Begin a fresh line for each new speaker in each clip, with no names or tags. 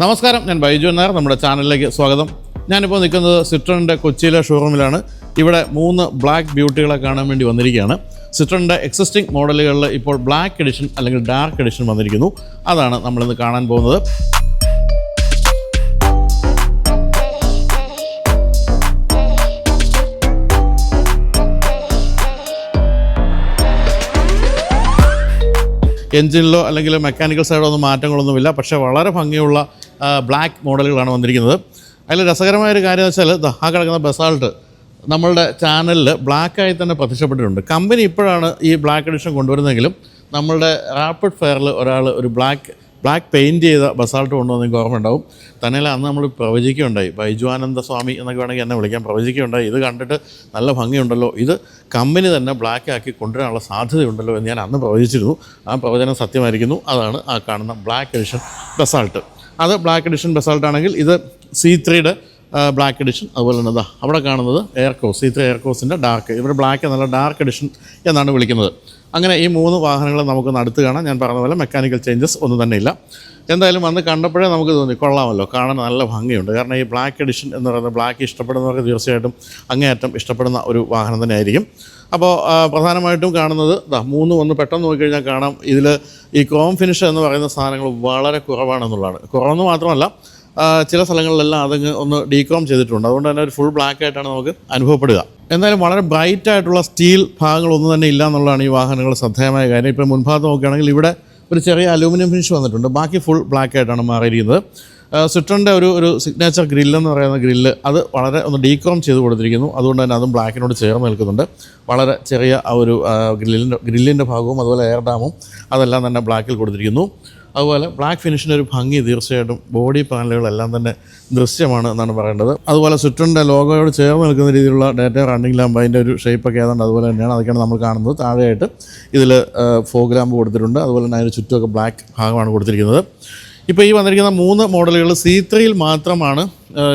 നമസ്കാരം, ഞാൻ ബൈജു നായർ. നമ്മുടെ ചാനലിലേക്ക് സ്വാഗതം. ഞാനിപ്പോൾ നിൽക്കുന്നത് സിട്രോണിൻ്റെ കൊച്ചിയിലെ ഷോറൂമിലാണ്. ഇവിടെ 3 ബ്ലാക്ക് ബ്യൂട്ടികളെ കാണാൻ വേണ്ടി വന്നിരിക്കുകയാണ്. സിട്രോണിൻ്റെ എക്സിസ്റ്റിംഗ് മോഡലുകളിൽ ഇപ്പോൾ ബ്ലാക്ക് എഡിഷൻ അല്ലെങ്കിൽ ഡാർക്ക് എഡിഷൻ വന്നിരിക്കുന്നു. അതാണ് നമ്മളിന്ന് കാണാൻ പോകുന്നത്. എൻജിനിലോ അല്ലെങ്കിൽ മെക്കാനിക്കൽ സൈഡോ ഒന്നും മാറ്റങ്ങളൊന്നുമില്ല. പക്ഷേ വളരെ ഭംഗിയുള്ള ബ്ലാക്ക് മോഡലുകളാണ് വന്നിരിക്കുന്നത്. അതിൽ രസകരമായൊരു കാര്യം എന്ന് വെച്ചാൽ ആ കിടക്കുന്ന ബസാൾട്ട് നമ്മളുടെ ചാനലിൽ ബ്ലാക്കായി തന്നെ പ്രത്യക്ഷപ്പെട്ടിട്ടുണ്ട്. കമ്പനി ഇപ്പോഴാണ് ഈ ബ്ലാക്ക് എഡിഷൻ കൊണ്ടുവരുന്നതെങ്കിലും നമ്മളുടെ റാപ്പിഡ് ഫയറിൽ ഒരാൾ ഒരു ബ്ലാക്ക് പെയിൻറ്റ് ചെയ്ത ബസാൾട്ട് കൊണ്ടുവന്ന് എനിക്ക് ഓർമ്മ ഉണ്ടാവും. തന്നെയല്ല, അന്ന് നമ്മൾ പ്രവചിക്കുകയുണ്ടായി, ബൈജുവാനന്ദ സ്വാമി എന്നൊക്കെ വേണമെങ്കിൽ എന്നെ വിളിക്കാൻ, പ്രവചിക്കുകയുണ്ടായി ഇത് കണ്ടിട്ട് നല്ല ഭംഗിയുണ്ടല്ലോ, ഇത് കമ്പനി തന്നെ ബ്ലാക്ക് ആക്കി കൊണ്ടുവരാനുള്ള സാധ്യതയുണ്ടല്ലോ എന്ന് ഞാൻ അന്ന് പ്രവചിച്ചിരുന്നു. ആ പ്രവചനം സത്യമായിരിക്കുന്നു. അതാണ് ആ കാണുന്ന ബ്ലാക്ക് എഡിഷൻ ബസാൾട്ട്. അത് ബ്ലാക്ക് എഡിഷൻ ബസാൾട്ട് ആണെങ്കിൽ ഇത് C3യുടെ ബ്ലാക്ക് എഡിഷൻ. അതുപോലെ തന്നെ അവിടെ കാണുന്നത് എയർകോസ്, C3 എയർകോസിൻ്റെ ഡാർക്ക്. ഇവിടെ ബ്ലാക്ക് എന്നുള്ള ഡാർക്ക് എഡിഷൻ എന്നാണ് വിളിക്കുന്നത്. അങ്ങനെ ഈ 3 വാഹനങ്ങൾ നമുക്കൊന്ന് അടുത്ത് കാണാം. ഞാൻ പറഞ്ഞ പോലെ മെക്കാനിക്കൽ ചേഞ്ചസ് ഒന്നും തന്നെ ഇല്ല. എന്തായാലും അന്ന് കണ്ടപ്പോഴേ നമുക്ക് തോന്നി കൊള്ളാമല്ലോ, കാണാൻ നല്ല ഭംഗിയുണ്ട്. കാരണം ഈ ബ്ലാക്ക് എഡിഷൻ എന്ന് പറയുന്നത് ബ്ലാക്ക് ഇഷ്ടപ്പെടുന്നവർക്ക് തീർച്ചയായിട്ടും അങ്ങേയറ്റം ഇഷ്ടപ്പെടുന്ന ഒരു വാഹനം തന്നെ ആയിരിക്കും. അപ്പോൾ പ്രധാനമായിട്ടും കാണുന്നത് 3 ഒന്ന് പെട്ടെന്ന് നോക്കിക്കഴിഞ്ഞാൽ കാണാം. ഇതിൽ ഈ ക്രോം ഫിനിഷ് എന്ന് പറയുന്ന സാധനങ്ങൾ വളരെ കുറവാണെന്നുള്ളതാണ്. കുറവെന്ന് മാത്രമല്ല, ചില സ്ഥലങ്ങളിലെല്ലാം അതങ്ങ് ഒന്ന് ഡീക്രോം ചെയ്തിട്ടുണ്ട്. അതുകൊണ്ട് തന്നെ ഒരു ഫുൾ ബ്ലാക്ക് ആയിട്ടാണ് നമുക്ക് അനുഭവപ്പെടുക. എന്തായാലും വളരെ ബ്രൈറ്റ് ആയിട്ടുള്ള സ്റ്റീൽ ഭാഗങ്ങളൊന്നും തന്നെ ഇല്ല എന്നുള്ളതാണ് ഈ വാഹനങ്ങൾ ശ്രദ്ധേയമായ കാര്യം. ഇപ്പോൾ മുൻഭാഗത്ത് നോക്കുകയാണെങ്കിൽ ഇവിടെ ഒരു ചെറിയ അലൂമിനിയം ഫിനിഷ് വന്നിട്ടുണ്ട്. ബാക്കി ഫുൾ ബ്ലാക്ക് ആയിട്ടാണ് മാറിയിരിക്കുന്നത്. സിട്രോണിൻ്റെ ഒരു സിഗ്നേച്ചർ ഗ്രില്ലെന്ന് പറയുന്ന ഗ്രില്ല് അത് വളരെ ഒന്ന് ഡീക്രോം ചെയ്ത് കൊടുത്തിരിക്കുന്നു. അതുകൊണ്ട് തന്നെ അതും ബ്ലാക്കിനോട് ചേർന്ന് നിൽക്കുന്നുണ്ട്. വളരെ ചെറിയ ആ ഒരു ഗ്രില്ലിൻ്റെ ഭാഗവും അതുപോലെ എയർ ഡാമും അതെല്ലാം തന്നെ ബ്ലാക്കിൽ കൊടുത്തിരിക്കുന്നു. അതുപോലെ ബ്ലാക്ക് ഫിനിഷിൻ്റെ ഒരു ഭംഗി തീർച്ചയായിട്ടും ബോഡി പാനലുകളെല്ലാം തന്നെ ദൃശ്യമാണ് എന്നാണ് പറയേണ്ടത്. അതുപോലെ സിട്രോണിൻ്റെ ലോഗോയോട് ചേർന്ന് നിൽക്കുന്ന രീതിയിലുള്ള ഡേറ്റ റണ്ണിംഗ് ലാമ്പ്, അതിൻ്റെ ഒരു ഷേപ്പൊക്കെ ഏതാണ്ട് അതുപോലെ തന്നെയാണ്. അതൊക്കെയാണ് നമ്മൾ കാണുന്നത്. താഴെയായിട്ട് ഇതിൽ ഫോഗ് ലാമ്പ് കൊടുത്തിട്ടുണ്ട്. അതുപോലെ തന്നെ അതിന് ചുറ്റുമൊക്കെ ബ്ലാക്ക് ഭാഗമാണ് കൊടുത്തിരിക്കുന്നത്. ഇപ്പോൾ ഈ വന്നിരിക്കുന്ന 3 മോഡലുകൾ C3യിൽ മാത്രമാണ്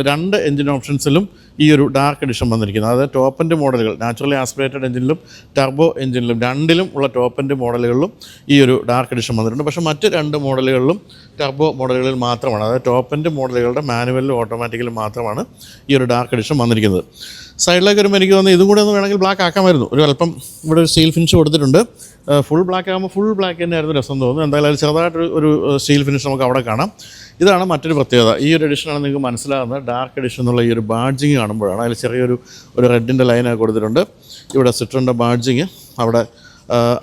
2 എൻജിൻ ഓപ്ഷൻസിലും ഈ ഒരു ഡാർക്ക് എഡിഷൻ വന്നിരിക്കുന്നത്. അതായത് ടോപ്പ് എൻഡ് മോഡലുകൾ, നാച്ചുറലി ആസ്പിറേറ്റഡ് എഞ്ചിനിലും ടർബോ എഞ്ചിനിലും രണ്ടിലും ഉള്ള ടോപ്പ് എൻഡ് മോഡലുകളിലും ഈ ഒരു ഡാർക്ക് എഡിഷൻ വന്നിട്ടുണ്ട്. പക്ഷേ മറ്റ് 2 മോഡലുകളിലും ടർബോ മോഡലുകളിൽ മാത്രമാണ്, അതായത് ടോപ്പ് എൻഡ് മോഡലുകളുടെ മാനുവലിലും ഓട്ടോമാറ്റിക്കലും മാത്രമാണ് ഈ ഒരു ഡാർക്ക് എഡിഷൻ വന്നിരിക്കുന്നത്. സൈഡിലേക്ക് വരുമ്പോൾ എനിക്ക് തോന്നുന്നു ഇതും കൂടെ ഒന്ന് വേണമെങ്കിൽ ബ്ലാക്ക് ആക്കാമായിരുന്നു. ഒരു അല്പം ഇവിടെ ഒരു സ്റ്റീൽ ഫിനിഷ് കൊടുത്തിട്ടുണ്ട്. ഫുൾ ബ്ലാക്ക് ആകുമ്പോൾ ഫുൾ ബ്ലാക്ക് തന്നെയായിരുന്നു രസം തോന്നുന്നു. എന്തായാലും അത് ചെറുതായിട്ടൊരു സ്റ്റീൽ ഫിനിഷ് നമുക്ക് അവിടെ കാണാം. ഇതാണ് മറ്റൊരു പ്രത്യേകത. ഈ ഒരു എഡിഷനാണ് നിങ്ങൾക്ക് മനസ്സിലാകുന്നത്. ഡാർക്ക് എഡിഷൻ എന്നുള്ള ഈ ഒരു ബാഡ്ജിങ് കാണുമ്പോഴാണ്. അതിൽ ചെറിയൊരു റെഡിൻ്റെ ലൈനൊക്കെ കൊടുത്തിട്ടുണ്ട്. ഇവിടെ സിട്രോണിൻ്റെ ബാഡ്ജിങ് അവിടെ.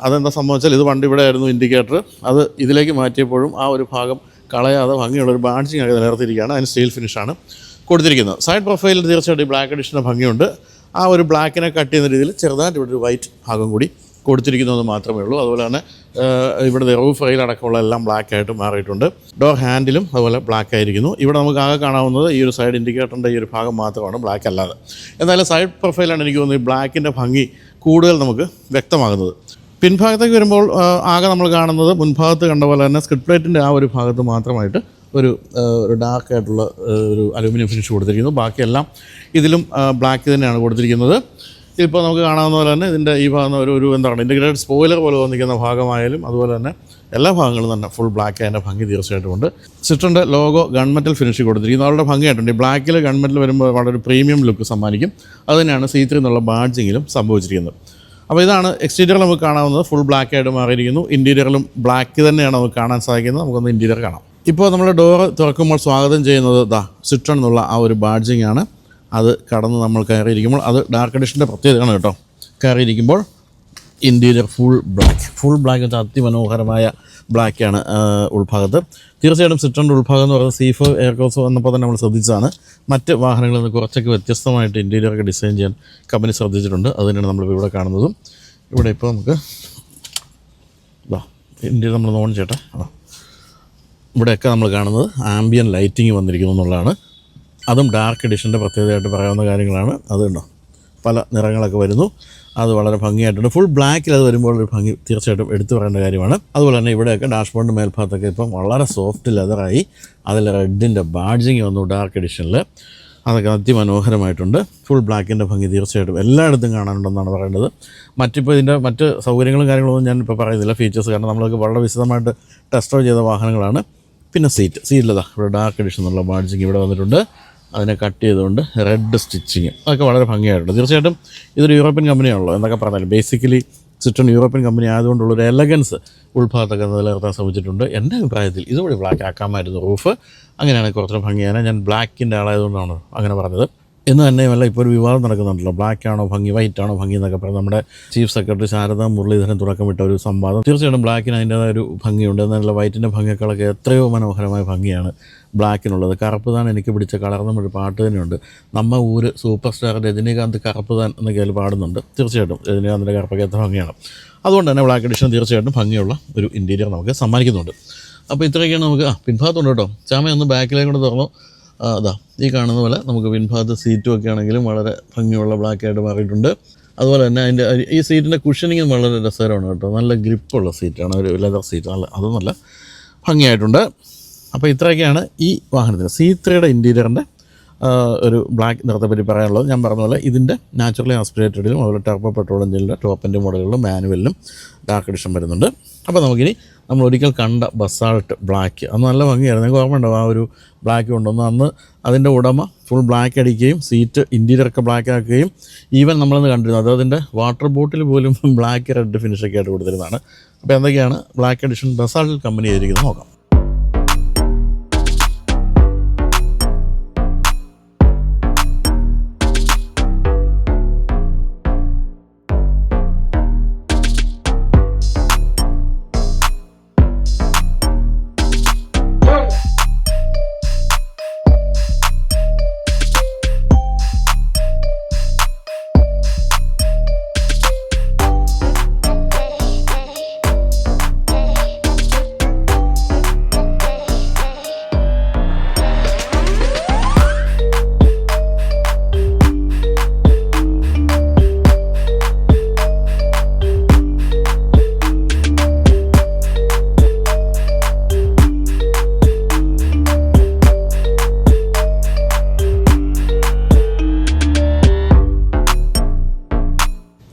അതെന്താ സംഭവിച്ചാൽ ഇത് പണ്ട് ഇവിടെ ആയിരുന്നു ഇൻഡിക്കേറ്റർ. അത് ഇതിലേക്ക് മാറ്റിയപ്പോഴും ആ ഒരു ഭാഗം കളയാതെ ഭംഗിയുള്ളൊരു ബാഡ്ജിങ് ഒക്കെ നിലനിർത്തിയിരിക്കുകയാണ്. അതിന് സ്റ്റീൽ ഫിനിഷാണ് കൊടുത്തിരിക്കുന്നത്. സൈഡ് പ്രൊഫൈലിൽ തീർച്ചയായിട്ടും ബ്ലാക്ക് എഡിഷൻ്റെ ഭംഗിയുണ്ട്. ആ ഒരു ബ്ലാക്കിനെ കട്ട് ചെയ്യുന്ന രീതിയിൽ ചെറുതായിട്ട് ഇവിടെ ഒരു വൈറ്റ് ഭാഗം കൂടി കൊടുത്തിരിക്കുന്നത് മാത്രമേ ഉള്ളൂ. അതുപോലെ തന്നെ ഇവിടുത്തെ റൂഫ് റെയിൽ അടക്കമുള്ള എല്ലാം ബ്ലാക്ക് ആയിട്ട് മാറിയിട്ടുണ്ട്. ഡോർ ഹാൻഡിലും അതുപോലെ ബ്ലാക്ക് ആയിരിക്കുന്നു. ഇവിടെ നമുക്ക് ആകെ കാണാവുന്നത് ഈ ഒരു സൈഡ് ഇൻഡിക്കേറ്ററിൻ്റെ ഈ ഒരു ഭാഗം മാത്രമാണ് ബ്ലാക്ക് അല്ലാതെ. എന്തായാലും സൈഡ് പ്രൊഫൈലാണ് എനിക്ക് തോന്നുന്നത് ഈ ബ്ലാക്കിൻ്റെ ഭംഗി കൂടുതൽ നമുക്ക് വ്യക്തമാകുന്നത്. പിൻഭാഗത്തേക്ക് വരുമ്പോൾ ആകെ നമ്മൾ കാണുന്നത് മുൻഭാഗത്ത് കണ്ട പോലെ തന്നെ സ്കിഡ് പ്ലേറ്റിൻ്റെ ആ ഒരു ഭാഗത്ത് മാത്രമായിട്ട് ഒരു ഡാർക്ക് ആയിട്ടുള്ള ഒരു അലൂമിനിയം ഫിനിഷ് കൊടുത്തിരിക്കുന്നു. ബാക്കിയെല്ലാം ഇതിലും ബ്ലാക്ക് തന്നെയാണ് കൊടുത്തിരിക്കുന്നത്. ഇപ്പോൾ നമുക്ക് കാണാവുന്ന പോലെ തന്നെ ഇതിൻ്റെ ഈ ഭാഗം ഒരു എന്താണ് ഇൻറ്റഗ്രേറ്റഡ് സ്പോയിലർ പോലെ വന്നിരിക്കുന്ന ഭാഗമായാലും അതുപോലെ തന്നെ എല്ലാ ഭാഗങ്ങളും തന്നെ ഫുൾ ബ്ലാക്ക് അതിൻ്റെ ഭംഗി തീർച്ചയായിട്ടും ഉണ്ട്. സിട്രോണിൻ്റെ ലോഗോ ഗൺമെറ്റൽ ഫിനിഷ് കൊടുത്തിരിക്കുന്നു. അവരുടെ ഭംഗിയായിട്ടുണ്ട്. ഈ ബ്ലാക്കിൽ ഗൺമെറ്റൽ വരുമ്പോൾ വളരെ പ്രീമിയം ലുക്ക് സമ്മാനിക്കും. അത് തന്നെയാണ് C3 എന്നുള്ള ബാഡ്ജിങ്ങിലും സംഭവിച്ചിരിക്കുന്നത്. അപ്പോൾ ഇതാണ് എക്സ്റ്റീരിയറിൽ നമുക്ക് കാണാവുന്നത്. ഫുൾ ബ്ലാക്ക് ആയിട്ട് മാറിയിരിക്കുന്നു. ഇൻറ്റീരിയറിലും ബ്ലാക്ക് തന്നെയാണ് നമുക്ക് കാണാൻ സാധിക്കുന്നത്. നമുക്കൊന്ന് ഇൻറ്റീരിയർ കാണാം. ഇപ്പോൾ നമ്മൾ ഡോറ് തുറക്കുമ്പോൾ സ്വാഗതം ചെയ്യുന്നത് സിട്രോൺ എന്നുള്ള ആ ഒരു ബാഡ്ജിങ് ആണ്. അത് കടന്ന് നമ്മൾ കയറിയിരിക്കുമ്പോൾ അത് ഡാർക്ക് എഡിഷൻ്റെ പ്രത്യേകതയാണ് കേട്ടോ. കയറിയിരിക്കുമ്പോൾ ഇൻറ്റീരിയർ ഫുൾ ബ്ലാക്ക് വെച്ചാൽ അതിമനോഹരമായ ബ്ലാക്കാണ് ഉൾഭാഗത്ത്. തീർച്ചയായിട്ടും സിട്രോണിൻ്റെ ഉൾഭാഗം എന്ന് പറയുന്നത് C4 എയർകോസ് വന്നപ്പോൾ തന്നെ നമ്മൾ ശ്രദ്ധിച്ചതാണ്. മറ്റ് വാഹനങ്ങളിൽ നിന്ന് കുറച്ചൊക്കെ വ്യത്യസ്തമായിട്ട് ഇൻറ്റീരിയറൊക്കെ ഡിസൈൻ ചെയ്യാൻ കമ്പനി ശ്രദ്ധിച്ചിട്ടുണ്ട്. അത് തന്നെയാണ് നമ്മളിപ്പോൾ ഇവിടെ കാണുന്നതും. ഇവിടെ ഇപ്പോൾ നമുക്ക് ഇൻറ്റീരിയർ നമ്മൾ ഓൺ ചെയ്യട്ടെ. ഇവിടെയൊക്കെ നമ്മൾ കാണുന്നത് ആംബിയൻ ലൈറ്റിങ് വന്നിരിക്കുന്നു എന്നുള്ളതാണ്. അതും ഡാർക്ക് എഡിഷൻ്റെ പ്രത്യേകതയായിട്ട് പറയാവുന്ന കാര്യങ്ങളാണ്. അതുണ്ടോ പല നിറങ്ങളൊക്കെ വരുന്നു. അത് വളരെ ഭംഗിയായിട്ടുണ്ട്. ഫുൾ ബ്ലാക്കിൽ അത് വരുമ്പോൾ ഒരു ഭംഗി തീർച്ചയായിട്ടും എടുത്തു പറയേണ്ട കാര്യമാണ്. അതുപോലെ തന്നെ ഇവിടെയൊക്കെ ഡാഷ്ബോർഡിൻ്റെ മേൽഭാഗത്തൊക്കെ ഇപ്പം വളരെ സോഫ്റ്റ് ലെതറായി അതിൽ റെഡിൻ്റെ ബാഡ്ജിങ് വന്നു ഡാർക്ക് എഡിഷനിൽ. അതൊക്കെ അതിമനോഹരമായിട്ടുണ്ട്. ഫുൾ ബ്ലാക്കിൻ്റെ ഭംഗി തീർച്ചയായിട്ടും എല്ലായിടത്തും കാണാനുണ്ടെന്നാണ് പറയേണ്ടത്. മറ്റിപ്പോൾ ഇതിൻ്റെ മറ്റ് സൗകര്യങ്ങളും കാര്യങ്ങളൊന്നും ഞാനിപ്പോൾ പറയുന്നില്ല, ഫീച്ചേഴ്സ്, കാരണം നമ്മളൊക്കെ വളരെ വിശദമായിട്ട് ടെസ്റ്റ് ഡ്രൈവ് ചെയ്ത വാഹനങ്ങളാണ്. പിന്നെ സീറ്റിലതാ ഇവിടെ ഡാർക്ക് എഡിഷൻ എന്നുള്ള ബാഡ്ജിങ് ഇവിടെ വന്നിട്ടുണ്ട്. അതിനെ കട്ട് ചെയ്തുകൊണ്ട് റെഡ് സ്റ്റിച്ചിങ് അതൊക്കെ വളരെ ഭംഗിയായിട്ടുണ്ട്. തീർച്ചയായിട്ടും ഇതൊരു യൂറോപ്യൻ കമ്പനിയാണല്ലോ എന്നൊക്കെ പറഞ്ഞാലും ബേസിക്കലി സിട്രോൺ യൂറോപ്യൻ കമ്പനി ആയതുകൊണ്ടുള്ളൊരു എലഗൻസ് ഉൾഭാഗത്തൊക്കെ നിലനിർത്താൻ ശ്രമിച്ചിട്ടുണ്ട്. എൻ്റെ അഭിപ്രായത്തിൽ ഇതുവഴി ബ്ലാക്ക് ആക്കാമായിരുന്നു റൂഫ്. അങ്ങനെയാണെങ്കിൽ കുറച്ചുകൂടെ ഭംഗിയാണ്. ഞാൻ ബ്ലാക്കിൻ്റെ ആളായതുകൊണ്ടാണ് അങ്ങനെ പറഞ്ഞത്. എന്ന് തന്നെയുമല്ല, ഇപ്പോൾ ഒരു വിവാദം നടക്കുന്നുണ്ടല്ലോ, ബ്ലാക്ക് ആണോ ഭംഗി, വൈറ്റ് ആണോ ഭംഗി എന്നൊക്കെ പറഞ്ഞ് നമ്മുടെ ചീഫ് സെക്രട്ടറി ശാരദാ മുരളീധരൻ തുടക്കമിട്ട ഒരു സംവാദം. തീർച്ചയായിട്ടും ബ്ലാക്കിന് അതിൻ്റേതായ ഒരു ഭംഗിയുണ്ട്. എന്നുള്ള വൈറ്റിൻ്റെ ഭംഗിയേക്കാളൊക്കെ എത്രയോ മനോഹരമായ ഭംഗിയാണ് ബ്ലാക്കിനുള്ളത്. കറുപ്പുതാൻ എനിക്ക് പിടിച്ച കളർന്നും ഒരു പാട്ട് തന്നെയുണ്ട്. നമ്മ ഊര് സൂപ്പർ സ്റ്റാർ രജനീകാന്ത് കറുപ്പുതാൻ എന്നൊക്കെ അതിൽ പാടുന്നുണ്ട്. തീർച്ചയായിട്ടും രജനീകാന്തിൻ്റെ കറുപ്പൊക്കെ എത്ര ഭംഗിയാണ്. അതുകൊണ്ട് തന്നെ ബ്ലാക്ക് എഡിഷൻ തീർച്ചയായിട്ടും ഭംഗിയുള്ള ഒരു ഇൻറ്റീരിയർ നമുക്ക് സമ്മാനിക്കുന്നുണ്ട്. അപ്പോൾ ഇത്രയൊക്കെയാണ് നമുക്ക് പിൻഭാഗത്തുണ്ട് കേട്ടോ. ചാമയൊന്ന് ബാക്കിലേക്ക് കൊണ്ട് തുറന്നു. അതാ ഈ കാണുന്ന പോലെ നമുക്ക് പിൻഭാഗത്ത് സീറ്റും ഒക്കെ ആണെങ്കിലും വളരെ ഭംഗിയുള്ള ബ്ലാക്കായിട്ട് മാറിയിട്ടുണ്ട്. അതുപോലെ തന്നെ അതിൻ്റെ ഈ സീറ്റിൻ്റെ കുഷനിങ്ങും വളരെ രസകരമാണ് കേട്ടോ. നല്ല ഗ്രിപ്പുള്ള സീറ്റാണ്, ഒരു ലെതർ സീറ്റ്. അതും നല്ല ഭംഗിയായിട്ടുണ്ട്. അപ്പോൾ ഇത്രയൊക്കെയാണ് ഈ വാഹനത്തിന് C3യുടെ ഇൻറ്റീരിയറിൻ്റെ ഒരു ബ്ലാക്ക് നിറത്തെപ്പറ്റി പറയാനുള്ളത്. ഞാൻ പറഞ്ഞ പോലെ ഇതിൻ്റെ നാച്ചുറലി ആസ്പിറേറ്റഡിലും അതുപോലെ ടർബോ പെട്രോൾ എഞ്ചിനിൻ്റെ ടോപ്പ് എൻഡ് മോഡലുകളിലും മാനുവലിലും ഡാർക്ക് എഡിഷൻ വരുന്നുണ്ട്. അപ്പോൾ നമുക്കിനി നമ്മൾ ഒരിക്കൽ കണ്ട ബസാൾട്ട് ബ്ലാക്ക് അന്ന് നല്ല ഭംഗിയായിരുന്നു. നിങ്ങൾക്ക് ഓർമ്മ ഉണ്ടാവും ആ ഒരു ബ്ലാക്ക് കൊണ്ടുവന്ന് അന്ന് അതിൻ്റെ ഉടമ ഫുൾ ബ്ലാക്ക് അടിക്കുകയും സീറ്റ് ഇൻറ്റീരിയറൊക്കെ ബ്ലാക്ക് ആക്കുകയും ഈവൻ നമ്മളന്ന് കണ്ടിരുന്നു അത് അതിൻ്റെ വാട്ടർ ബോട്ടിൽ പോലും ബ്ലാക്ക് റെഡ് ഫിനിഷൊക്കെ ആയിട്ട് കൊടുത്തിരുന്നതാണ്. അപ്പോൾ എന്തൊക്കെയാണ് ബ്ലാക്ക് എഡിഷൻ ബസാൾട്ട് കമ്പനി ചെയ്തിരിക്കുന്നത് നോക്കാം.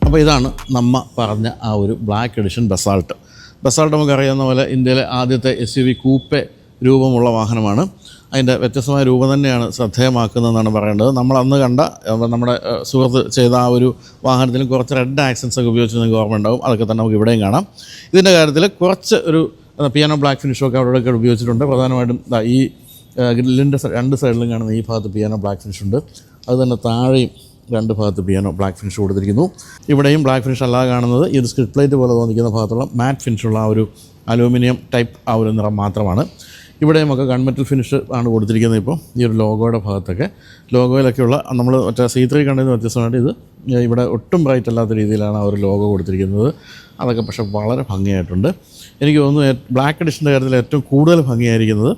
അപ്പോൾ ഇതാണ് നമ്മ പറഞ്ഞ ആ ഒരു ബ്ലാക്ക് എഡിഷൻ ബസാൾട്ട്. നമുക്കറിയാവുന്ന പോലെ ഇന്ത്യയിലെ ആദ്യത്തെ SUV കൂപ്പെ രൂപമുള്ള വാഹനമാണ്. അതിൻ്റെ വ്യത്യസ്തമായ രൂപം തന്നെയാണ് ശ്രദ്ധേയമാക്കുന്നതെന്നാണ് പറയേണ്ടത്. നമ്മൾ അന്ന് കണ്ട നമ്മുടെ സുഹൃത്ത് ചെയ്ത ആ ഒരു വാഹനത്തിലും കുറച്ച് റെഡ് ആക്സൻസ് ഒക്കെ ഉപയോഗിച്ച് നിങ്ങൾക്ക് ഓർമ്മ ഉണ്ടാവും. അതൊക്കെ തന്നെ നമുക്ക് ഇവിടെയും കാണാം. ഇതിൻ്റെ കാര്യത്തിൽ കുറച്ച് ഒരു പിയാനോ ബ്ലാക്ക് ഫിനിഷൊക്കെ അവിടെയൊക്കെ ഉപയോഗിച്ചിട്ടുണ്ട്. പ്രധാനമായിട്ടും ഈ ഗ്രില്ലിൻ്റെ രണ്ട് സൈഡിലും കാണുന്ന ഈ ഭാഗത്ത് പിയാനോ ബ്ലാക്ക് ഫിനിഷുണ്ട്. അത് തന്നെ താഴെയും രണ്ട് ഭാഗത്ത് പിയാനോ ബ്ലാക്ക് ഫിനിഷ് കൊടുത്തിരിക്കുന്നു. ഇവിടെയും ബ്ലാക്ക് ഫിനിഷ് അല്ലാതെ കാണുന്നത് ഈ ഒരു സ്കിഡ് പ്ലേറ്റ് പോലെ തോന്നിക്കുന്ന ഭാഗത്തുള്ള മാറ്റ് ഫിനിഷുള്ള ആ ഒരു അലൂമിനിയം ടൈപ്പ് ആ ഒരു നിറം മാത്രമാണ്. ഇവിടെയും ഒക്കെ ഗൺമെറ്റൽ ഫിനിഷ് ആണ് കൊടുത്തിരിക്കുന്നത്. ഇപ്പോൾ ഈ ഒരു ലോഗോയുടെ ഭാഗത്തൊക്കെ ലോഗോയിലൊക്കെയുള്ള നമ്മൾ മറ്റേ C3 കണ്ടതിന് വ്യത്യസ്തമായിട്ട് ഇത് ഇവിടെ ഒട്ടും ബ്രൈറ്റ് അല്ലാത്ത രീതിയിലാണ് ആ ഒരു ലോഗോ കൊടുത്തിരിക്കുന്നത്. അതൊക്കെ പക്ഷേ വളരെ ഭംഗിയായിട്ടുണ്ട്. എനിക്ക് തോന്നുന്നു ബ്ലാക്ക് എഡിഷൻ്റെ കാര്യത്തിൽ ഏറ്റവും കൂടുതൽ ഭംഗിയായിരിക്കുന്നത്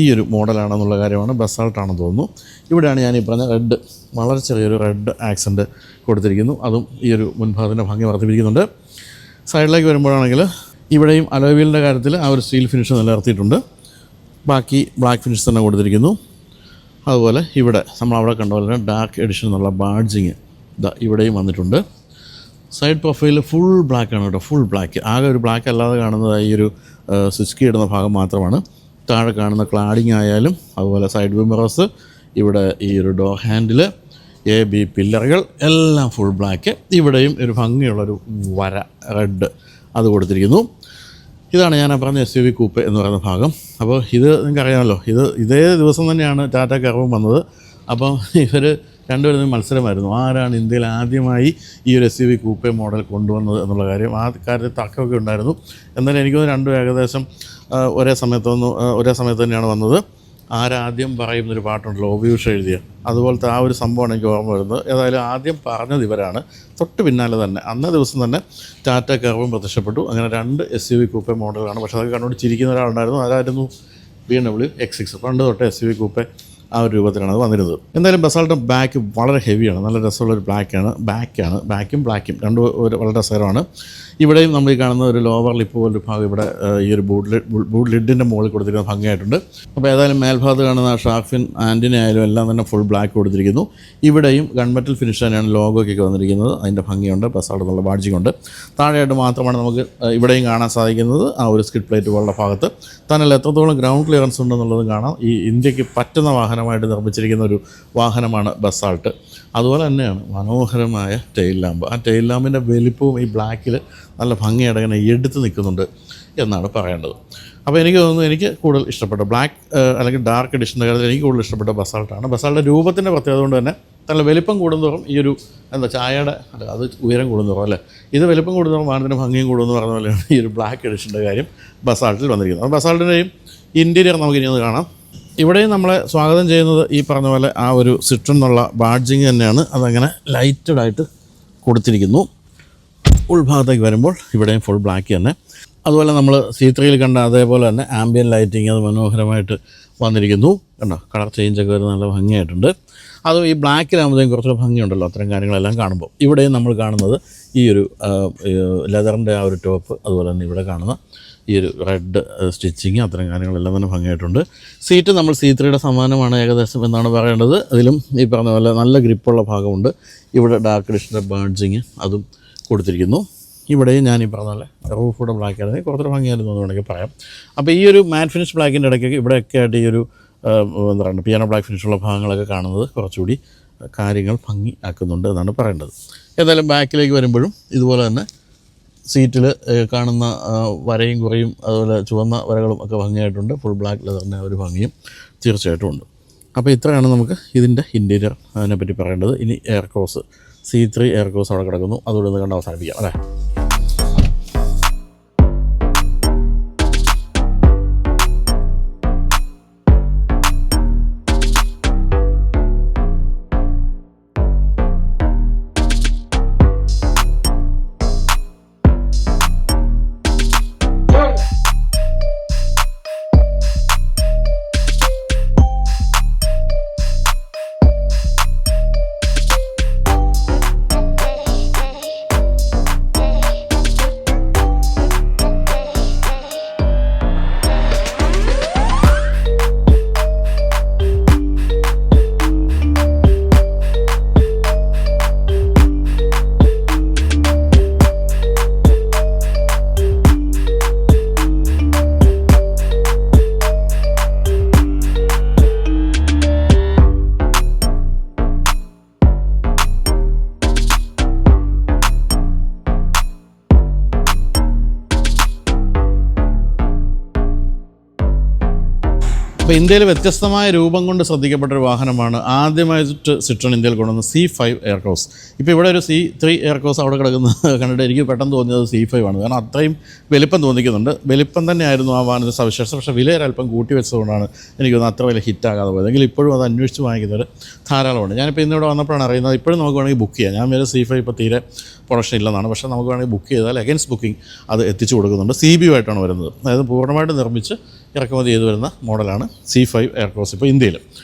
ഈ ഒരു മോഡലാണെന്നുള്ള കാര്യമാണ്. ബസാൾട്ടാണെന്ന് തോന്നുന്നു. ഇവിടെയാണ് ഞാൻ ഈ പറഞ്ഞ റെഡ് വളരെ ചെറിയൊരു റെഡ് ആക്സൻറ്റ് കൊടുത്തിരിക്കുന്നു. അതും ഈ ഒരു മുൻഭാഗത്തിൻ്റെ ഭംഗി വർദ്ധിപ്പിക്കുന്നുണ്ട്. സൈഡിലേക്ക് വരുമ്പോഴാണെങ്കിൽ ഇവിടെയും അലോയ് വീലിൻ്റെ കാര്യത്തിൽ ആ ഒരു സ്റ്റീൽ ഫിനിഷ് നിലനിർത്തിയിട്ടുണ്ട്. ബാക്കി ബ്ലാക്ക് ഫിനിഷ് തന്നെ കൊടുത്തിരിക്കുന്നു. അതുപോലെ ഇവിടെ നമ്മളവിടെ കണ്ട പോലെ ഡാർക്ക് എഡിഷൻ എന്നുള്ള ബാഡ്ജിങ് ഇവിടെയും വന്നിട്ടുണ്ട്. സൈഡ് പ്രൊഫൈൽ ഫുൾ ബ്ലാക്കാണ് കേട്ടോ, ഫുൾ ബ്ലാക്ക്. ആകെ ഒരു ബ്ലാക്ക് അല്ലാതെ കാണുന്നത് ഈ ഒരു സ്വിച്ച് കീ ഇടുന്ന ഭാഗം മാത്രമാണ്. താഴെ കാണുന്ന ക്ലാഡിങ് ആയാലും അതുപോലെ സൈഡ് വ്യൂ മിറേഴ്സ്, ഇവിടെ ഈ ഒരു ഡോർ ഹാൻഡിൽ, AB പില്ലറുകൾ എല്ലാം ഫുൾ ബ്ലാക്ക്. ഇവിടെയും ഒരു ഭംഗിയുള്ളൊരു വര റെഡ് അത് കൊടുത്തിരിക്കുന്നു. ഇതാണ് ഞാൻ പറഞ്ഞ SUV കൂപ്പെ എന്ന് പറയുന്ന ഭാഗം. അപ്പോൾ ഇത് നിങ്ങൾക്കറിയാമല്ലോ, ഇതേ ദിവസം തന്നെയാണ് ടാറ്റ കർവും വന്നത്. അപ്പോൾ ഇവർ രണ്ടുപേരും മത്സരമായിരുന്നു. ആരാണ് ഇന്ത്യയിൽ ആദ്യമായി ഈ ഒരു SUV കൂപ്പെ മോഡൽ കൊണ്ടുവന്നത് എന്നുള്ള കാര്യം. ആ കാര്യത്തിൽ തർക്കമൊക്കെ ഉണ്ടായിരുന്നു. എന്നാലും എനിക്കൊന്ന് രണ്ടും ഏകദേശം ഒരേ സമയത്ത് തന്നെയാണ് വന്നത്. ആരാദ്യം പറയുന്നൊരു പാട്ടുണ്ടല്ലോ, ഒബിയൂഷ എഴുതിയ, അതുപോലത്തെ ആ ഒരു സംഭവമാണ് എനിക്ക് ഓർമ്മ വരുന്നത്. ഏതായാലും ആദ്യം പറഞ്ഞത് ഇവരാണ്. തൊട്ട് പിന്നാലെ തന്നെ അന്നേ ദിവസം തന്നെ ടാറ്റ കർവും പ്രത്യക്ഷപ്പെട്ടു. അങ്ങനെ രണ്ട് SUV കൂപ്പെ മോഡലാണ്. പക്ഷേ അതൊക്കെ കണ്ടുകൊണ്ട് ചിരിക്കുന്ന ഒരാളുണ്ടായിരുന്നു. അതായിരുന്നു BMW X6. പണ്ട് തൊട്ട് SUV കൂപ്പെ ആ ഒരു രൂപത്തിലാണ് അത് വന്നിരുന്നത്. എന്തായാലും ബസാൾട്ട് ബാക്ക് വളരെ ഹെവിയാണ്, നല്ല രസമുള്ളൊരു ബാക്കും ബ്ലാക്കും രണ്ടും വളരെ രസകരമാണ്. ഇവിടെയും നമ്മൾ ഈ കാണുന്ന ഒരു ലോവർ ലിപ്പ് പോലൊരു ഭാഗം ഇവിടെ ഈ ഒരു ബൂട്ട് ലിഡിൻ്റെ മുകളിൽ കൊടുത്തിരിക്കുന്ന ഭംഗിയായിട്ടുണ്ട്. അപ്പോൾ ഏതായാലും മേൽഭാഗത്ത് കാണുന്ന ഷാർഫിൻ ആൻറ്റിനെ ആയാലും എല്ലാം തന്നെ ഫുൾ ബ്ലാക്ക് കൊടുത്തിരിക്കുന്നു. ഇവിടെയും ഗൺമെറ്റൽ ഫിനിഷ് തന്നെയാണ് ലോഗോയ്ക്കൊക്കെ വന്നിരിക്കുന്നത്. അതിൻ്റെ ഭംഗിയുണ്ട്, ബസാൾട്ട് എന്നുള്ള ബാഡ്ജിങ്ങുണ്ട്. താഴെയായിട്ട് മാത്രമാണ് നമുക്ക് ഇവിടെയും കാണാൻ സാധിക്കുന്നത് ആ ഒരു സ്കിഡ് പ്ലേറ്റ് പോലുള്ള ഭാഗത്ത് തന്നല്ല എത്രത്തോളം ഗ്രൗണ്ട് ക്ലിയറൻസ് ഉണ്ടെന്നുള്ളത് കാണാം. ഈ ഇന്ത്യക്ക് പറ്റുന്ന വാഹനമായിട്ട് നിർമ്മിച്ചിരിക്കുന്ന ഒരു വാഹനമാണ് ബസാൾട്ട്. അതുപോലെ തന്നെയാണ് മനോഹരമായ ടെയിൽ ലാമ്പ്. ആ ടെയിൽ ലാമ്പിൻ്റെ വലിപ്പവും ഈ ബ്ലാക്കിൽ നല്ല ഭംഗിയായിട്ട് ഇങ്ങനെ എടുത്ത് നിൽക്കുന്നുണ്ട് എന്നാണ് പറയേണ്ടത്. അപ്പോൾ എനിക്ക് തോന്നുന്നു എനിക്ക് കൂടുതൽ ഇഷ്ടപ്പെട്ട ബ്ലാക്ക് അല്ലെങ്കിൽ ഡാർക്ക് എഡിഷൻ്റെ കാര്യത്തിൽ എനിക്ക് കൂടുതൽ ഇഷ്ടപ്പെട്ട ബസാൾട്ടാണ്. ബസാൾട്ടിൻ്റെ രൂപത്തിൻ്റെ പ്രത്യേകത കൊണ്ട് തന്നെ നല്ല വലിപ്പം കൂടുന്നതോറും ഈ ഒരു ചായയുടെ അത് ഉയരം കൂടുന്നതോറും അല്ലേ, ഇത് വലിപ്പം കൂടുന്നതോറും വാഹനത്തിൻ്റെ ഭംഗിയും കൂടുമെന്ന് പറഞ്ഞ പോലെയാണ് ഈ ഒരു ബ്ലാക്ക് എഡിഷൻ്റെ കാര്യം ബസാൾട്ടിൽ വന്നിരിക്കുന്നത്. അപ്പോൾ ബസാൾട്ടിൻ്റെയും ഇൻറ്റീരിയർ നമുക്കിനി ഒന്ന് കാണാം. ഇവിടെയും നമ്മളെ സ്വാഗതം ചെയ്യുന്നത് ഈ പറഞ്ഞ പോലെ ആ ഒരു സിട്രൺ എന്നുള്ള ബാഡ്ജിങ് തന്നെയാണ്. അതങ്ങനെ ലൈറ്റഡായിട്ട് കൊടുത്തിരിക്കുന്നു. ഉൾഭാഗത്തേക്ക് വരുമ്പോൾ ഇവിടെയും ഫുൾ ബ്ലാക്ക് തന്നെ. അതുപോലെ നമ്മൾ C3 കണ്ട അതേപോലെ തന്നെ ആംബിയൻ ലൈറ്റിങ് അത് മനോഹരമായിട്ട് വന്നിരിക്കുന്നു. കണ്ടോ, കളർ ചേഞ്ചൊക്കെ വരുന്ന നല്ല ഭംഗിയായിട്ടുണ്ട്. അതും ഈ ബ്ലാക്കിലാകുമ്പോഴത്തേക്കും കുറച്ചുകൂടെ ഭംഗിയുണ്ടല്ലോ അത്തരം കാര്യങ്ങളെല്ലാം കാണുമ്പോൾ. ഇവിടെയും നമ്മൾ കാണുന്നത് ഈ ഒരു ലെതറിൻ്റെ ആ ഒരു ടോപ്പ്, അതുപോലെ തന്നെ ഇവിടെ കാണുന്ന ഈ ഒരു റെഡ് സ്റ്റിച്ചിങ് അത്തരം കാര്യങ്ങളെല്ലാം തന്നെ ഭംഗിയായിട്ടുണ്ട്. സീറ്റ് നമ്മൾ C3 സമാനമാണ് ഏകദേശം എന്നാണ് പറയേണ്ടത്. അതിലും ഈ പറഞ്ഞ പോലെ നല്ല ഗ്രിപ്പുള്ള ഭാഗമുണ്ട്. ഇവിടെ ഡാർക്ക് എഡിഷൻ്റെ ബാഡ്ജിങ് അതും കൊടുത്തിരിക്കുന്നു. ഇവിടെയും ഞാൻ ഈ പറഞ്ഞ പോലെ റൂഫ് കൂടെ ബ്ലാക്ക് ആയിരുന്നു, കുറച്ചുകൂടെ ഭംഗിയായിരുന്നു എന്ന് വേണമെങ്കിൽ പറയാം. അപ്പോൾ ഈ ഒരു മാറ്റ് ഫിനിഷ് ബ്ലാക്കിൻ്റെ ഇടയ്ക്ക് ഇവിടെയൊക്കെ ആയിട്ട് ഈ ഒരു എന്താ പറയുക പിയാനോ ബ്ലാക്ക് ഫിനിഷുള്ള ഭാഗങ്ങളൊക്കെ കാണുന്നത് കുറച്ചുകൂടി കാര്യങ്ങൾ ഭംഗി ആക്കുന്നുണ്ട് എന്നാണ് പറയേണ്ടത്. ഏതായാലും ബാക്കിലേക്ക് വരുമ്പോഴും ഇതുപോലെ തന്നെ സീറ്റിൽ കാണുന്ന വരയും കുറയും അതുപോലെ ചുവന്ന വരകളും ഒക്കെ ഭംഗിയായിട്ടുണ്ട്. ഫുൾ ബ്ലാക്ക് ലെതറിൻ്റെ ഒരു ഭംഗിയും തീർച്ചയായിട്ടും ഉണ്ട്. അപ്പോൾ ഇത്രയാണ് നമുക്ക് ഇതിൻ്റെ ഇൻറ്റീരിയർ അതിനെപ്പറ്റി പറയേണ്ടത്. ഇനി എയർക്രോസ് C3 എയർക്രോസ് അവിടെ കിടക്കുന്നു, അതുകൊണ്ട് ഒന്ന് കണ്ട് അവസാനിപ്പിക്കാം അല്ലേ. അപ്പോൾ ഇന്ത്യയിൽ വ്യത്യസ്തമായ രൂപം കൊണ്ട് ശ്രദ്ധിക്കപ്പെട്ടൊരു വാഹനമാണ് ആദ്യമായിട്ട് സിട്രോൺ ഇന്ത്യയിൽ കൊണ്ടുവന്ന C5 എയർക്രോസ്. ഇപ്പോൾ ഇവിടെ ഒരു C3 എയർക്രോസ് അവിടെ കിടക്കുന്നത് കണ്ടിട്ട് എനിക്ക് പെട്ടെന്ന് തോന്നിയത് C5 ആണ്. കാരണം അത്രയും വലിപ്പം തോന്നിക്കുന്നുണ്ട്. വലിപ്പം തന്നെയായിരുന്നു ആ വാഹനത്തിൻ്റെ സവിശേഷത. പക്ഷേ വിലയിൽ അല്പം കൂട്ടി വെച്ചതുകൊണ്ടാണ് എനിക്ക് തോന്നുന്നത് അത്ര വലിയ ഹിറ്റാകാതെ പോയത്. എങ്കിൽ ഇപ്പോഴും അത് അന്വേഷിച്ച് വാങ്ങിക്കുന്നവർ ധാരാളമുണ്ട്. ഞാനിപ്പോൾ ഇന്നിവിടെ വന്നപ്പോഴാണ് അറിയുന്നത് ഇപ്പോഴും നമുക്ക് വേണമെങ്കിൽ ബുക്ക് ചെയ്യാം. ഞാൻ വരെ C5 ഇപ്പോൾ തീരെ പ്രൊഡക്ഷൻ ഇല്ലെന്നാണ്. പക്ഷേ നമുക്ക് വേണമെങ്കിൽ ബുക്ക് ചെയ്താൽ അഗൈൻസ്റ്റ് ബുക്കിംഗ് അത് എത്തിച്ചു കൊടുക്കുന്നുണ്ട്. CBU ആയിട്ടാണ് വരുന്നത്. അതായത് പൂർണ്ണമായിട്ട് നിർമ്മിച്ച് ഇറക്കുമതി ചെയ്ത് വരുന്ന മോഡലാണ് C5 എയർക്രോസ് ഇപ്പോൾ ഇന്ത്യയിൽ.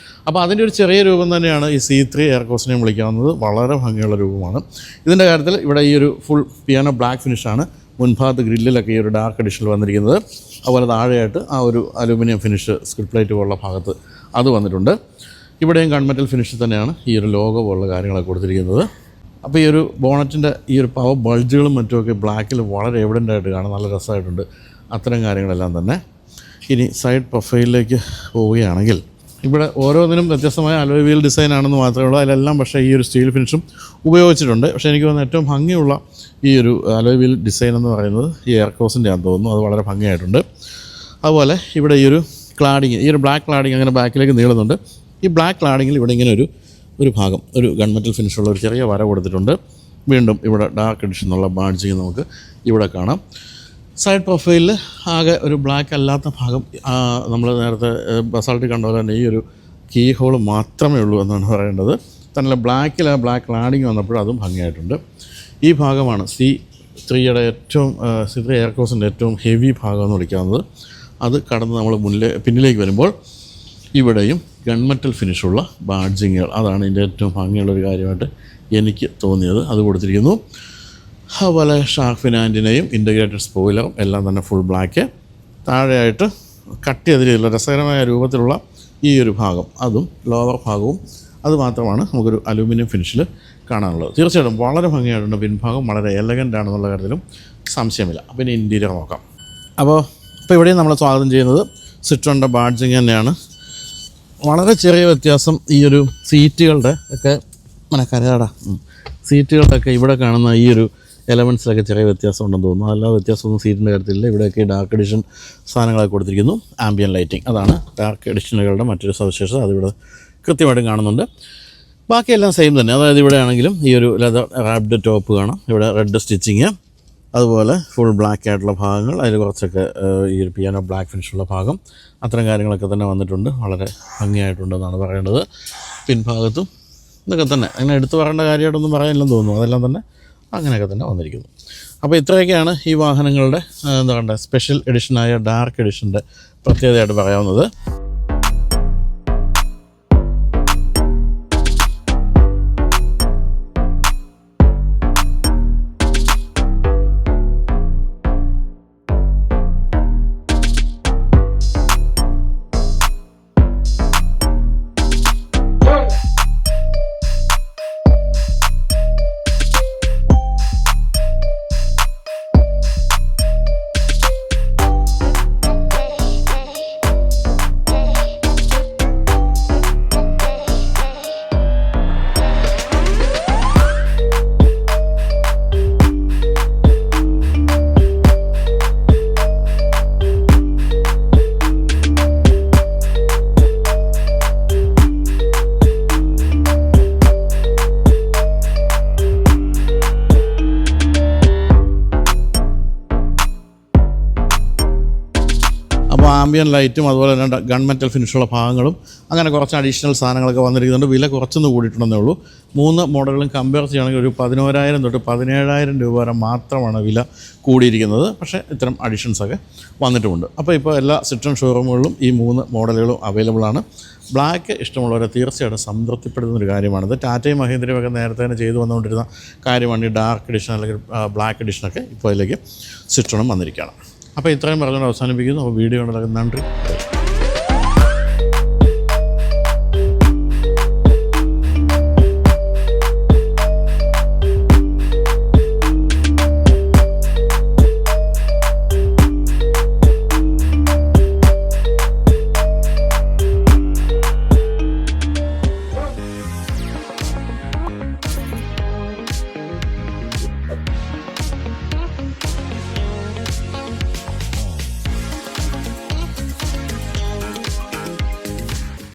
അപ്പോൾ അതിൻ്റെ ഒരു ചെറിയ രൂപം തന്നെയാണ് ഈ C3 എയർക്രോസിനെയും വിളിക്കാവുന്നത്. വളരെ ഭംഗിയുള്ള രൂപമാണ്. ഇതിൻ്റെ കാര്യത്തിൽ ഇവിടെ ഈ ഒരു ഫുൾ പിയാനോ ബ്ലാക്ക് ഫിനിഷാണ് മുൻഭാഗത്ത് ഗ്രില്ലിലൊക്കെ ഈ ഒരു ഡാർക്ക് എഡിഷനിൽ വന്നിരിക്കുന്നത്. അതുപോലെ താഴെയായിട്ട് ആ ഒരു അലൂമിനിയം ഫിനിഷ് സ്കിഡ് പ്ലേറ്റ് പോലുള്ള ഭാഗത്ത് അത് വന്നിട്ടുണ്ട്. ഇവിടെയും ഗൺമെറ്റൽ ഫിനിഷിൽ തന്നെയാണ് ഈ ഒരു ലോഗോ പോലുള്ള കാര്യങ്ങളൊക്കെ കൊടുത്തിരിക്കുന്നത്. അപ്പോൾ ഈ ഒരു ബോണറ്റിൻ്റെ ഈ ഒരു പവർ ബൾജുകളും മറ്റുമൊക്കെ ബ്ലാക്കിൽ വളരെ എവിഡൻ്റായിട്ട് കാണാം, നല്ല രസമായിട്ടുണ്ട്. അത്തരം കാര്യങ്ങളെല്ലാം തന്നെ. ഇനി സൈഡ് പ്രൊഫൈലിലേക്ക് പോവുകയാണെങ്കിൽ ഇവിടെ ഓരോന്നിനും വ്യത്യസ്തമായ അലോയ് വീൽ ഡിസൈൻ ആണെന്ന് മാത്രമേ ഉള്ളൂ. അതിലെല്ലാം പക്ഷേ ഈ ഒരു സ്റ്റീൽ ഫിനിഷും ഉപയോഗിച്ചിട്ടുണ്ട്. പക്ഷേ എനിക്ക് തോന്നുന്നു ഏറ്റവും ഭംഗിയുള്ള ഈ ഒരു അലോയ് വീൽ ഡിസൈൻ എന്ന് പറയുന്നത് ഈ എയർക്രോസിൻ്റെ ആണെന്ന് തോന്നുന്നു. അത് വളരെ ഭംഗിയായിട്ടുണ്ട്. അതുപോലെ ഇവിടെ ഈ ഒരു ക്ലാഡിങ്, ഈ ഒരു ബ്ലാക്ക് ക്ലാഡിങ് അങ്ങനെ ബാക്കിലേക്ക് നീളുന്നുണ്ട്. ഈ ബ്ലാക്ക് ക്ലാഡിങ്ങിൽ ഇവിടെ ഇങ്ങനെ ഒരു ഭാഗം ഒരു ഗൺമെറ്റൽ ഫിനിഷുള്ള ഒരു ചെറിയ വര കൊടുത്തിട്ടുണ്ട്. വീണ്ടും ഇവിടെ ഡാർക്ക് എഡിഷൻ എന്നുള്ള ബാഡ്ജിങ് നമുക്ക് ഇവിടെ കാണാം. സൈഡ് പ്രൊഫൈലിൽ ആകെ ഒരു ബ്ലാക്ക് അല്ലാത്ത ഭാഗം നമ്മൾ നേരത്തെ ബസാൾട്ടിൽ കണ്ട പോലെ തന്നെ ഈ ഒരു കീ ഹോൾ മാത്രമേ ഉള്ളൂ എന്നാണ് പറയേണ്ടത്. തന്നെ ബ്ലാക്കിൽ ആ ബ്ലാക്ക് ക്ലാഡിങ് വന്നപ്പോൾ അതും ഭംഗിയായിട്ടുണ്ട്. ഈ ഭാഗമാണ് C3യുടെ C3 എയർക്രോസിൻ്റെ ഏറ്റവും ഹെവി ഭാഗം എന്ന് വിളിക്കാവുന്നത്. അത് കടന്ന് നമ്മൾ പിന്നിലേക്ക് വരുമ്പോൾ ഇവിടെയും ഗൺമെറ്റൽ ഫിനിഷുള്ള ബാഡ്ജിങ്ങുകൾ, അതാണ് ഇതിൻ്റെ ഏറ്റവും ഭംഗിയുള്ളൊരു കാര്യമായിട്ട് എനിക്ക് തോന്നിയത്. അത് കൊടുത്തിരിക്കുന്നു. അതുപോലെ ഷാർക്ക് ഫിൻ ആൻറ്റിനയും ഇൻ്റഗ്രേറ്റഡ് സ്പോയിലറും എല്ലാം തന്നെ ഫുൾ ബ്ലാക്ക്. താഴെയായിട്ട് കട്ട് ചെയ്ത രീതിയിലുള്ള രസകരമായ രൂപത്തിലുള്ള ഈ ഒരു ഭാഗം, അതും ലോവർ ഭാഗവും അത് മാത്രമാണ് നമുക്കൊരു അലൂമിനിയം ഫിനിഷിൽ കാണാനുള്ളത്. തീർച്ചയായിട്ടും വളരെ ഭംഗിയായിട്ടുണ്ട്. പിൻഭാഗം വളരെ എലഗൻ്റ് ആണെന്നുള്ള കാര്യത്തിലും സംശയമില്ല. അപ്പോൾ ഇനി ഇൻറ്റീരിയർ നോക്കാം. അപ്പോൾ ഇവിടെയും നമ്മൾ സ്വാഗതം ചെയ്യുന്നത് സിട്രോണിൻ്റെ ബാഡ്ജിങ് തന്നെയാണ്. വളരെ ചെറിയ വ്യത്യാസം ഈ ഒരു സീറ്റുകളുടെ ഒക്കെ സീറ്റുകളുടെയൊക്കെ ഇവിടെ കാണുന്ന ഈ ഒരു എലമെൻറ്റ്സിലൊക്കെ ചെറിയ വ്യത്യാസം ഉണ്ടെന്ന് തോന്നുന്നു. അല്ലാതെ വ്യത്യാസമൊന്നും സീറ്റിൻ്റെ കാര്യത്തിലില്ല. ഇവിടെയൊക്കെ ഡാർക്ക് എഡിഷൻ സാധനങ്ങളൊക്കെ കൊടുത്തിരിക്കുന്നു. ആംബിയൻ ലൈറ്റിംഗ്, അതാണ് ഡാർക്ക് എഡിഷനുകളുടെ മറ്റൊരു സവിശേഷത. അതിവിടെ കൃത്യമായിട്ടും കാണുന്നുണ്ട്. ബാക്കിയെല്ലാം സെയിം തന്നെ. അതായത് ഇവിടെ ആണെങ്കിലും ഈ ഒരു ലെതർ റാപ്ഡ് ടോപ്പ് കാണാം. ഇവിടെ റെഡ് സ്റ്റിച്ചിങ്, അതുപോലെ ഫുൾ ബ്ലാക്ക് ആയിട്ടുള്ള ഭാഗങ്ങൾ, അതിൽ കുറച്ചൊക്കെ ഈ ഒരു പിയാനോ ബ്ലാക്ക് ഫിനിഷുള്ള ഭാഗം, അത്തരം കാര്യങ്ങളൊക്കെ തന്നെ വന്നിട്ടുണ്ട്. വളരെ ഭംഗിയായിട്ടുണ്ടെന്നാണ് പറയേണ്ടത്. പിൻഭാഗത്തും ഇതൊക്കെ തന്നെ അങ്ങനെ എടുത്തു പറയേണ്ട കാര്യമായിട്ടൊന്നും പറയാനില്ലെന്ന് തോന്നുന്നു. അതെല്ലാം തന്നെ അങ്ങനെയൊക്കെ തന്നെ വന്നിരിക്കുന്നു. അപ്പോൾ ഇത്രയൊക്കെയാണ് ഈ വാഹനങ്ങളുടെ എന്താ പറയുക സ്പെഷ്യൽ എഡിഷനായ ഡാർക്ക് എഡിഷൻ്റെ പ്രത്യേകതയായിട്ട് പറയാവുന്നത്. ആംബിയൻ ലൈറ്റും അതുപോലെ തന്നെ ഗൺമെറ്റൽ ഫിനിഷുള്ള ഭാഗങ്ങളും അങ്ങനെ കുറച്ച് അഡീഷണൽ സാധനങ്ങളൊക്കെ വന്നിരിക്കുന്നുണ്ട്. വില കുറച്ചൊന്ന് കൂടിയിട്ടുണ്ടെന്നേ ഉള്ളൂ. 3 മോഡലുകളും കമ്പയർ ചെയ്യുകയാണെങ്കിൽ ഒരു 11,000 തൊട്ട് 17,000 രൂപ വരെ മാത്രമാണ് വില കൂടിയിരിക്കുന്നത്. പക്ഷേ ഇത്തരം അഡീഷൻസൊക്കെ വന്നിട്ടുമുണ്ട്. അപ്പോൾ ഇപ്പോൾ എല്ലാ സിട്രോൺ ഷോറൂമുകളിലും ഈ 3 മോഡലുകളും അവൈലബിൾ ആണ്. ബ്ലാക്ക് ഇഷ്ടമുള്ളവരെ തീർച്ചയായിട്ടും സംതൃപ്തിപ്പെടുത്തുന്നൊരു കാര്യമാണിത്. ടാറ്റയും മഹീന്ദ്രയും ഒക്കെ നേരത്തെ തന്നെ ചെയ്തു വന്നുകൊണ്ടിരുന്ന കാര്യമാണ് ഈ ഡാർക്ക് എഡിഷൻ അല്ലെങ്കിൽ ബ്ലാക്ക് എഡിഷനൊക്കെ ഇപ്പോൾ അതിലേക്ക് സിട്രോണും വന്നിരിക്കുകയാണ്. അപ്പോൾ ഇത്രയും പറഞ്ഞുകൊണ്ട് അവസാനിപ്പിക്കുന്നു. അപ്പോൾ വീഡിയോ ഉണ്ടെങ്കിൽ നന്ദി.